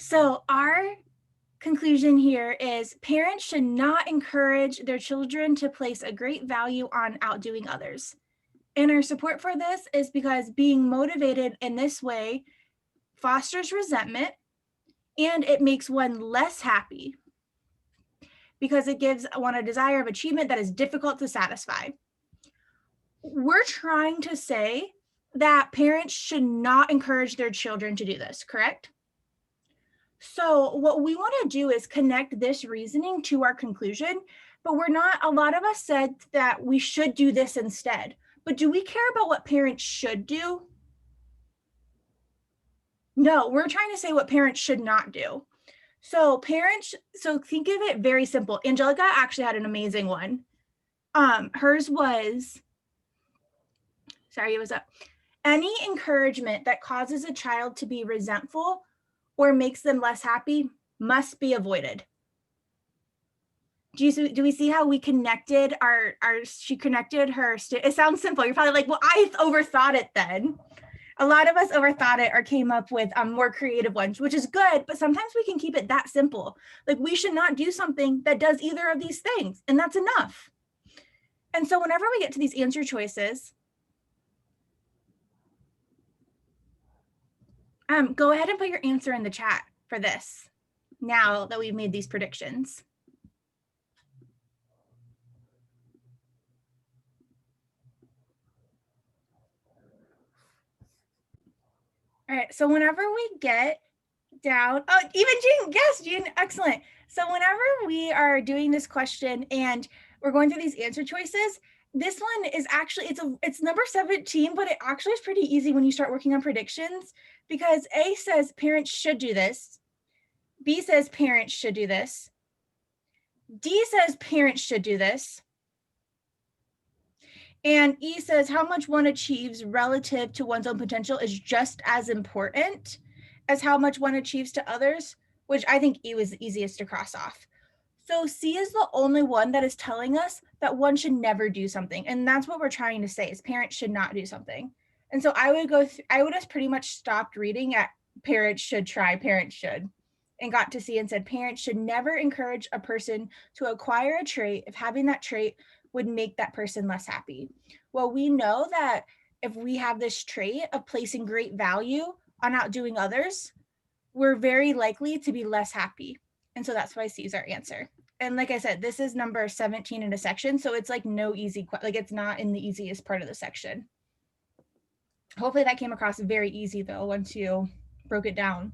So our conclusion here is parents should not encourage their children to place a great value on outdoing others. And our support for this is because being motivated in this way fosters resentment and it makes one less happy because it gives one a desire of achievement that is difficult to satisfy. We're trying to say that parents should not encourage their children to do this, correct? So what we want to do is connect this reasoning to our conclusion, but a lot of us said that we should do this instead. But do we care about what parents should do? No, we're trying to say what parents should not do. So think of it very simple. Angelica actually had an amazing one. Hers was, sorry, it was up. Any encouragement that causes a child to be resentful or makes them less happy must be avoided. Do we see how we connected she connected her, it sounds simple. You're probably like, well, I overthought it then. A lot of us overthought it or came up with more creative ones, which is good, but sometimes we can keep it that simple. Like we should not do something that does either of these things, and that's enough. And so whenever we get to these answer choices, go ahead and put your answer in the chat for this now that we've made these predictions. All right, so whenever we get down, oh, even Jean, yes, Jean, excellent. So whenever we are doing this question and we're going through these answer choices, this one is actually, it's number 17, but it actually is pretty easy when you start working on predictions because A says parents should do this. B says parents should do this. D says parents should do this. And E says how much one achieves relative to one's own potential is just as important as how much one achieves to others, which I think E was the easiest to cross off. So C is the only one that is telling us that one should never do something. And that's what we're trying to say is parents should not do something. And so I would have pretty much stopped reading at parents should try, parents should, and got to C and said parents should never encourage a person to acquire a trait if having that trait would make that person less happy. Well, we know that if we have this trait of placing great value on outdoing others, we're very likely to be less happy. And so that's why C is our answer. And like I said, this is number 17 in a section. So it's like no easy, like it's not in the easiest part of the section. Hopefully that came across very easy though, once you broke it down.